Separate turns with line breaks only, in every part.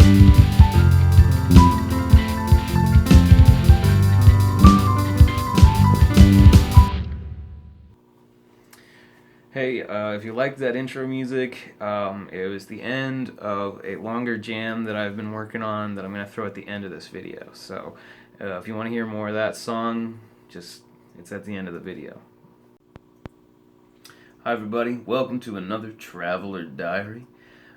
Hey, if you liked that intro music, it was the end of a longer jam that I've been working on that I'm going to throw at the end of this video. So, if you want to hear more of that song, it's at the end of the video. Hi everybody, welcome to another Traveler Diary.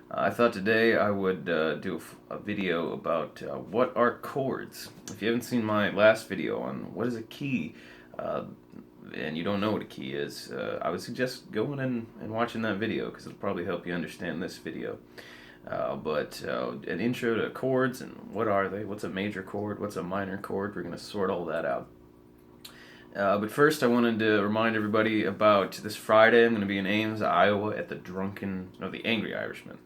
I thought today I would do a video about what are chords. If you haven't seen my last video on what is a key, and you don't know what a key is, I would suggest going and watching that video because it'll probably help you understand this video. But an intro to chords and what are they, what's a major chord, what's a minor chord, we're going to sort all that out. But first I wanted to remind everybody about this Friday. I'm going to be in Ames, Iowa at the Angry Irishman.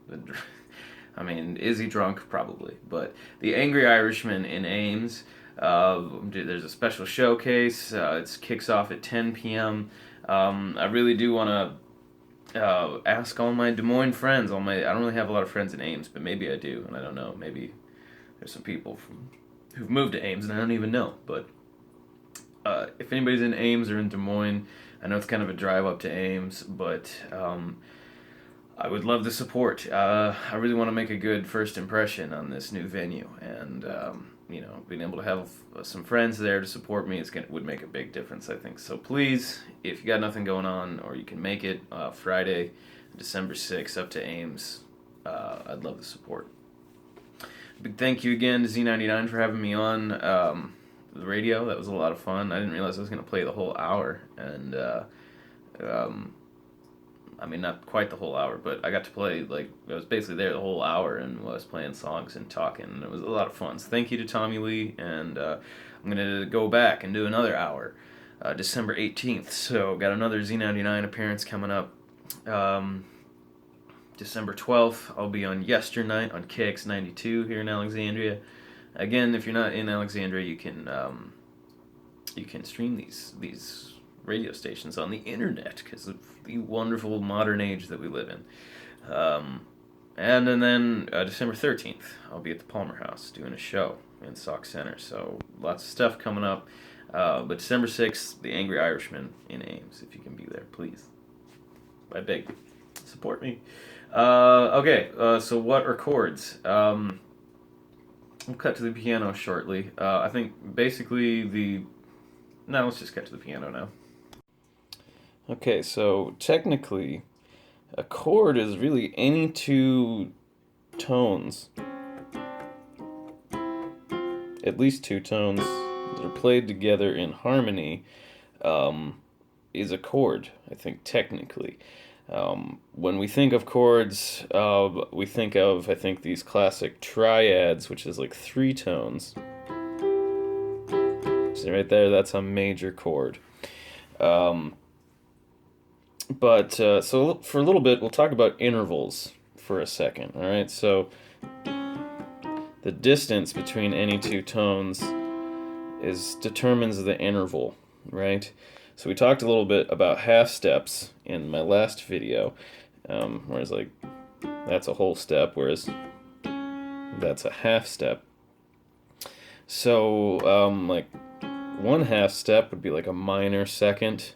Is he drunk? Probably. But the Angry Irishman in Ames. There's a special showcase. It kicks off at 10 p.m. I really do want to ask all my Des Moines friends. I don't really have a lot of friends in Ames, but maybe I do, and I don't know. Maybe there's some people who've moved to Ames and I don't even know. But if anybody's in Ames or in Des Moines, I know it's kind of a drive up to Ames, but I would love the support. I really want to make a good first impression on this new venue, and being able to have some friends there to support me would make a big difference, I think. So please, if you got nothing going on or you can make it, Friday, December 6th, up to Ames, I'd love the support. Big thank you again to Z99 for having me on the radio. That was a lot of fun. I didn't realize I was going to play the whole hour, and not quite the whole hour, but I got to play, I was basically there the whole hour and was playing songs and talking, and it was a lot of fun. So thank you to Tommy Lee, and I'm going to go back and do another hour, December 18th. So got another Z99 appearance coming up. December 12th, I'll be on Yesternight on KX92 here in Alexandria. Again, if you're not in Alexandria, you can stream these radio stations on the internet because of the wonderful modern age that we live in. And then December 13th, I'll be at the Palmer House doing a show in Sauk Center. So lots of stuff coming up. But December 6th, the Angry Irishman in Ames. If you can be there, please. I beg you. Support me. So what are chords? We'll cut to the piano shortly. I think basically let's just cut to the piano now. Okay, so technically, a chord is really any two tones, at least two tones that are played together in harmony, is a chord, I think, technically. When we think of chords, we think of, I think, these classic triads, which is like three tones. See right there, that's a major chord. So for a little bit, we'll talk about intervals for a second, all right? So the distance between any two tones determines the interval, right? So we talked a little bit about half steps in my last video, whereas that's a whole step, whereas that's a half step. So one half step would be like a minor second.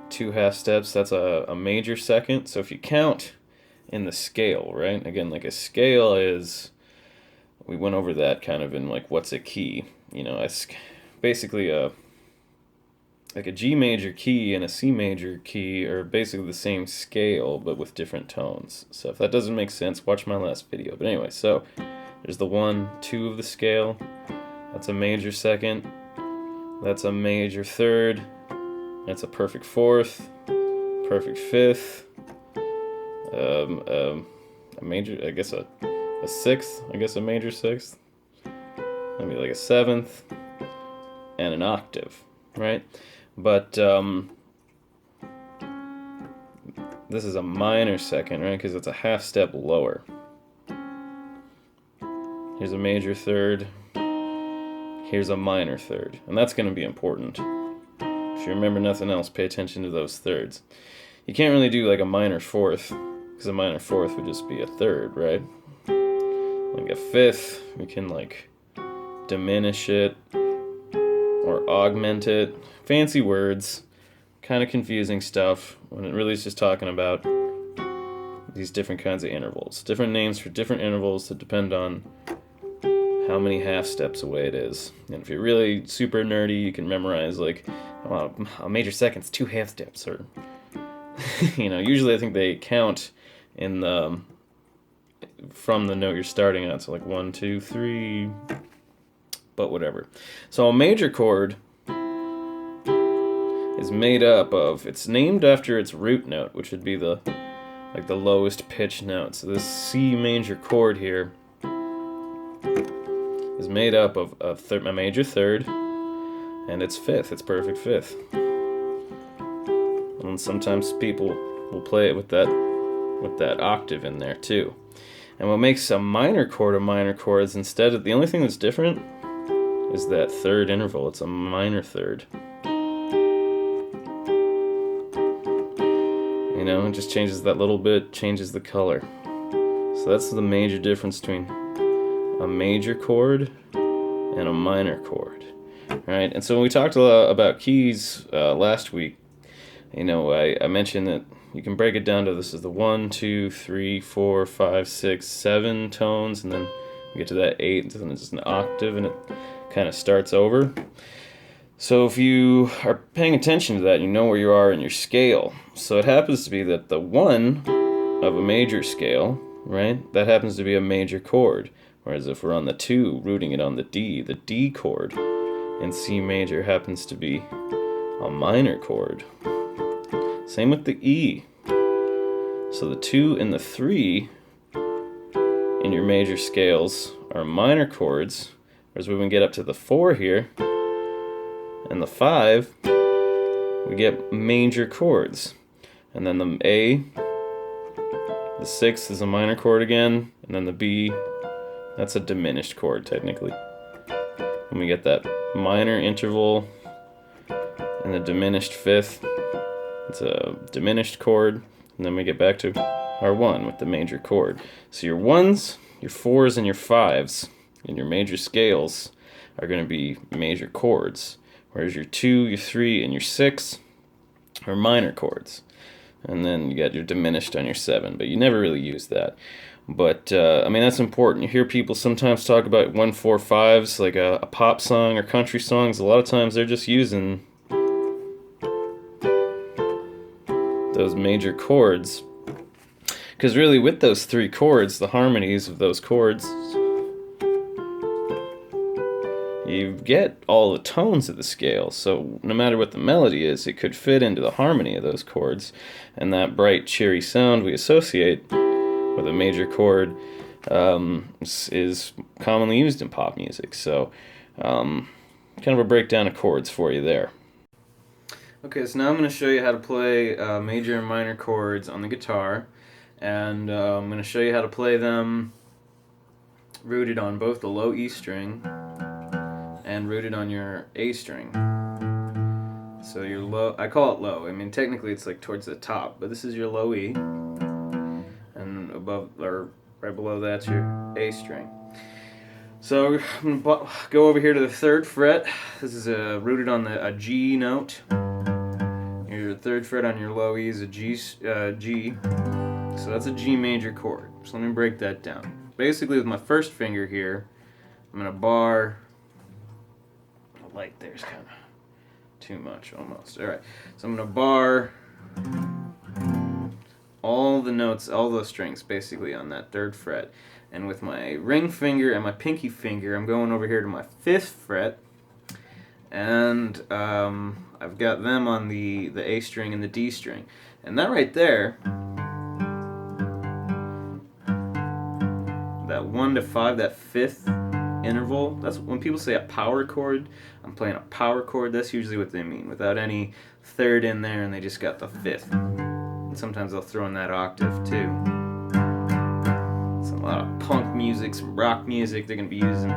Two half steps, that's a major second. So if you count in the scale, right? Again, like a scale we went over that kind of in what's a key. It's basically a G major key and a C major key are basically the same scale but with different tones. So if that doesn't make sense, watch my last video. But anyway, so there's the 1, 2 of the scale. That's a major second. That's a major third. That's a perfect fourth, perfect fifth, a major, I guess a sixth, a major sixth, maybe like a seventh, and an octave, right? But this is a minor second, right? Because it's a half step lower. Here's a major third, here's a minor third, and that's going to be important. If you remember nothing else, pay attention to those thirds. You can't really do like a minor fourth, because a minor fourth would just be a third, right? Like like a fifth, we can like diminish it or augment it. Fancy words, kind of confusing stuff when it really is just talking about these different kinds of intervals. Different names for different intervals that depend on how many half steps away it is. And if you're really super nerdy, you can memorize like, oh, a major second's 2 half steps, or usually I think they count in the from the note you're starting at, so like 1, 2, 3, but whatever. So a major chord is made up of, it's named after its root note, which would be the lowest pitch note. So this C major chord here is made up of a major third and its fifth, its perfect fifth. And sometimes people will play it with that octave in there too. And what makes a minor chord is instead of, the only thing that's different is that third interval. It's a minor third. It just changes that little bit, changes the color. So that's the major difference between a major chord and a minor chord. Right? And so when we talked about keys last week, I mentioned that you can break it down to, this is the 1, 2, 3, 4, 5, 6, 7 tones, and then we get to that 8, and then it's an octave, and it kind of starts over. So if you are paying attention to that, you know where you are in your scale. So it happens to be that the 1 of a major scale, right, that happens to be a major chord. Whereas if we're on the 2, rooting it on the D chord in C major happens to be a minor chord. Same with the E. So the 2 and the 3 in your major scales are minor chords, whereas when we get up to the 4 here and the 5, we get major chords. And then the A, the 6th is a minor chord again, and then the B, that's a diminished chord technically. And we get that minor interval and the diminished fifth, it's a diminished chord, and then we get back to our 1 with the major chord. So your 1s, your 4s, and your 5s in your major scales are going to be major chords, whereas your 2, your 3, and your 6 are minor chords. And then you got your diminished on your 7, but you never really use that. But, that's important. You hear people sometimes talk about 1, 4, 5s, like a pop song or country songs. A lot of times they're just using those major chords. Because really with those 3 chords, the harmonies of those chords, you get all the tones of the scale. So no matter what the melody is, it could fit into the harmony of those chords. And that bright, cheery sound we associate with a major chord is commonly used in pop music. So kind of a breakdown of chords for you there. Okay, so now I'm going to show you how to play major and minor chords on the guitar. And I'm going to show you how to play them rooted on both the low E string and rooted on your A string. So your low, I call it low. Technically it's like towards the top, but this is your low E, and above or right below that's your A string. So I'm going to go over here to the 3rd fret. This is rooted on a G note. Your 3rd fret on your low E is a G. So that's a G major chord. So let me break that down. Basically with my first finger here, I'm going to bar. The light there's kind of too much almost. Alright, so I'm going to bar all the notes, all those strings basically on that 3rd fret. And with my ring finger and my pinky finger, I'm going over here to my 5th fret. And I've got them on the A string and the D string. And that right there, that 1 to 5, that 5th interval, that's when people say a power chord. I'm playing a power chord. That's usually what they mean, without any 3rd in there, and they just got the 5th. And sometimes they'll throw in that octave too. It's a lot of punk music, some rock music. They're going to be using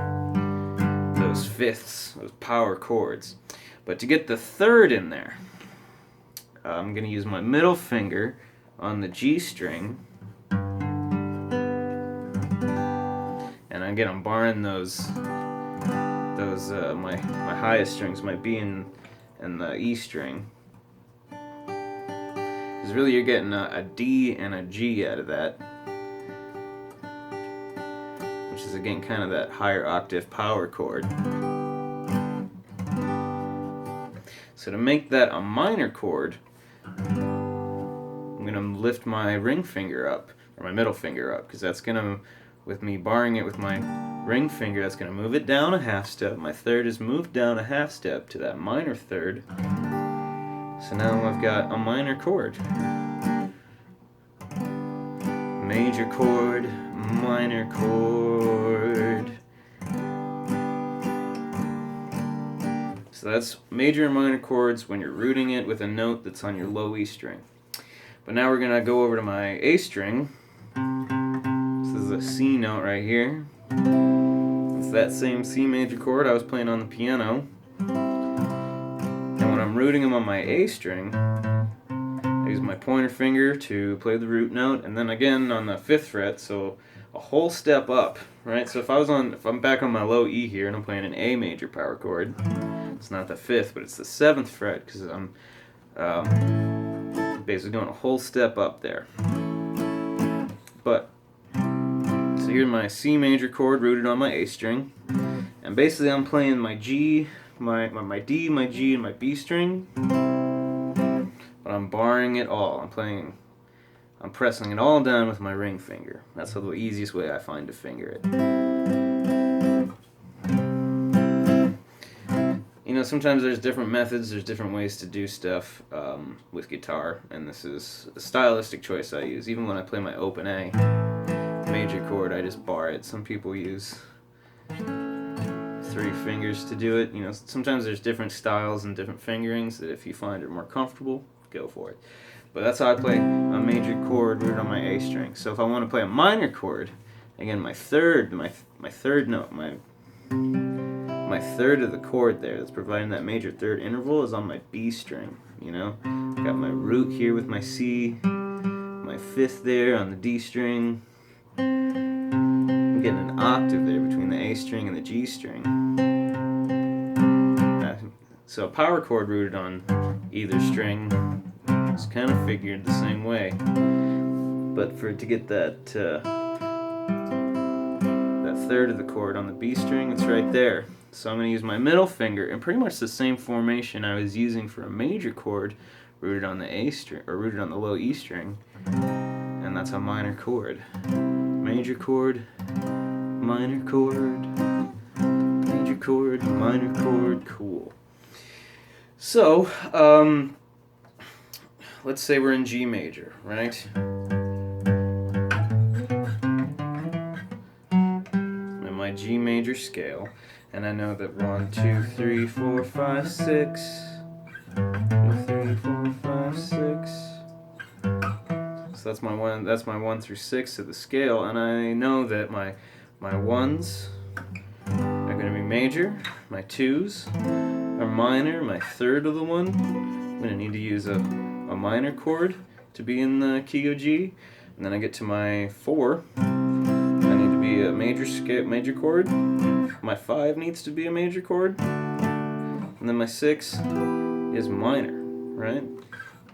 those 5ths, those power chords. But to get the 3rd in there, I'm going to use my middle finger on the G string, And again, I'm borrowing those my highest strings, my B and the E string. Because really you're getting a D and a G out of that, which is again kind of that higher octave power chord. So to make that a minor chord, I'm going to lift my ring finger up, or my middle finger up, because that's going to, with me barring it with my ring finger, that's going to move it down a half step. My third is moved down a half step to that minor third. So now I've got a minor chord. Major chord, minor chord. So that's major and minor chords when you're rooting it with a note that's on your low E string. But now we're going to go over to my A string. This is a C note right here. It's that same C major chord I was playing on the piano. And when I'm rooting them on my A string, I use my pointer finger to play the root note, and then again on the 5th fret, so a whole step up, right? So if I'm back on my low E here and I'm playing an A major power chord, it's not the 5th, but it's the 7th fret, because I'm basically going a whole step up there. But so here's my C major chord rooted on my A string, and basically I'm playing my G, my D, my G, and my B string, but I'm barring it all. I'm pressing it all down with my ring finger. That's the easiest way I find to finger it. You know, sometimes there's different methods, there's different ways to do stuff with guitar, and this is a stylistic choice I use. Even when I play my open A major chord, I just bar it. Some people use 3 fingers to do it. You know, sometimes there's different styles and different fingerings that if you find it more comfortable, go for it. But that's how I play a major chord rooted on my A string. So if I want to play a minor chord, again, my third note, my third of the chord there that's providing that major third interval is on my B string. You know, got my root here with my C, my 5th there on the D string. I'm getting an octave there between the A string and the G string. So a power chord rooted on either string is kind of figured the same way. But for it to get that third of the chord on the B string, it's right there. So I'm going to use my middle finger in pretty much the same formation I was using for a major chord rooted on the A string, or rooted on the low E string, and that's a minor chord. Major chord, minor chord, major chord, minor chord, cool. So, let's say we're in G major, right? In my G major scale, and I know that 1, 2, 3, 4, 5, 6. 2, 3, 4, 5, 6. So that's my 1 through 6 of the scale, and I know that my 1s are going to be major, my 2s are minor, my third of the 1, I'm going to need to use a minor chord to be in the key of G, and then I get to my 4, I need to be a major chord, my 5 needs to be a major chord, and then my 6 is minor, right?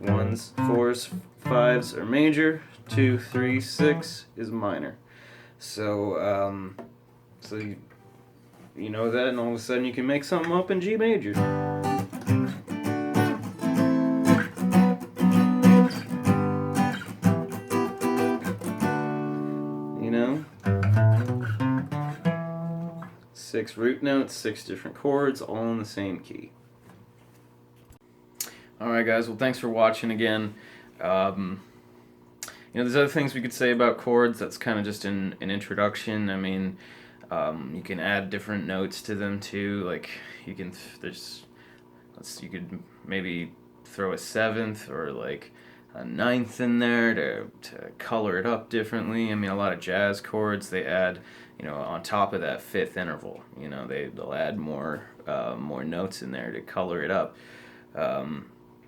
1s, 4s, 5s are major, 2, 3, 6 is minor. So, you know that, and all of a sudden you can make something up in G major. You know? 6 root notes, 6 different chords, all in the same key. Alright guys, well thanks for watching again. You know, there's other things we could say about chords. That's kind of just an introduction. I mean, you can add different notes to them too. Like you could maybe throw a 7th or like a 9th in there to color it up differently. I mean, a lot of jazz chords, they add, you know, on top of that 5th interval, you know, they'll add more notes in there to color it up.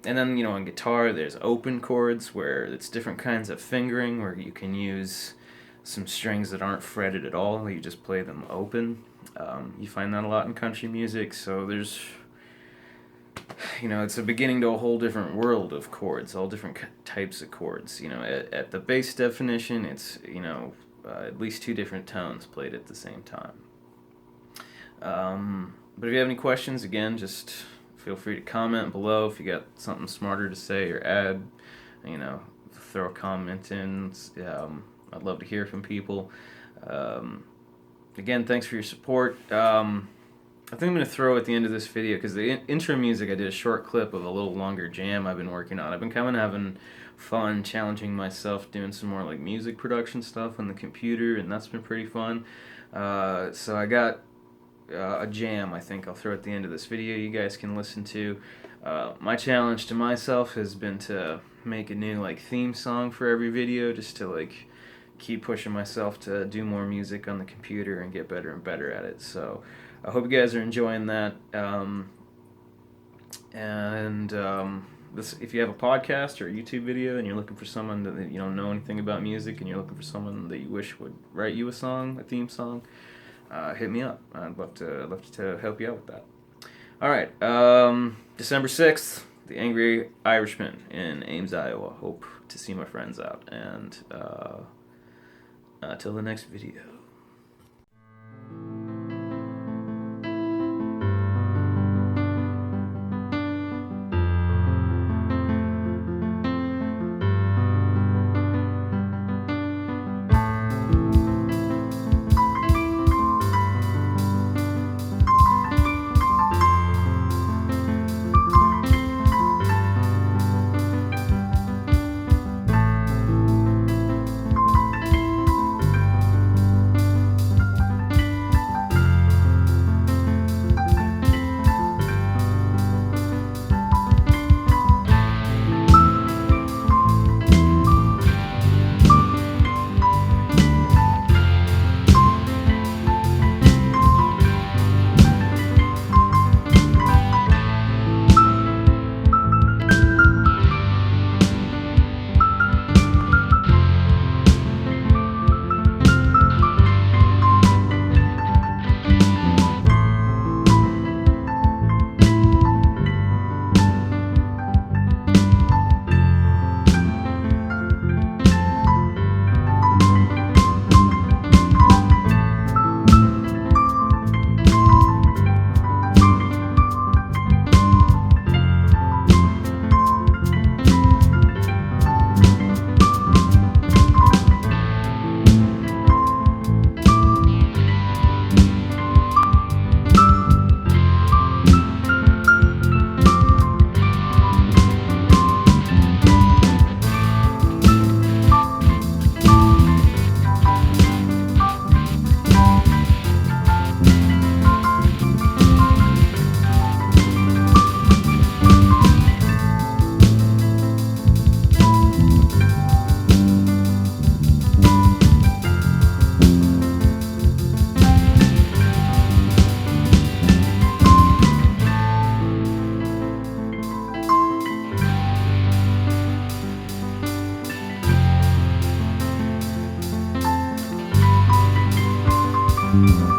And then, you know, on guitar, there's open chords where it's different kinds of fingering, where you can use some strings that aren't fretted at all. You just play them open. You find that a lot in country music. So there's, it's a beginning to a whole different world of chords, all different types of chords. At the bass definition, it's, at least two different tones played at the same time. But if you have any questions, again, just feel free to comment below. If you got something smarter to say or add, throw a comment in. I'd love to hear from people. Again, thanks for your support. I think I'm going to throw at the end of this video, because the intro music, I did a short clip of a little longer jam I've been working on. I've been kind of having fun challenging myself, doing some more like music production stuff on the computer, and that's been pretty fun. So I got a jam I think I'll throw at the end of this video you guys can listen to. My challenge to myself has been to make a new like theme song for every video, just to like keep pushing myself to do more music on the computer and get better and better at it. So I hope you guys are enjoying that. If you have a podcast or a YouTube video and you're looking for someone that you don't know anything about music and you're looking for someone that you wish would write you a theme song, hit me up. I'd love to help you out with that. All right, December 6th, the Angry Irishman in Ames, Iowa. Hope to see my friends out, and till the next video.
you.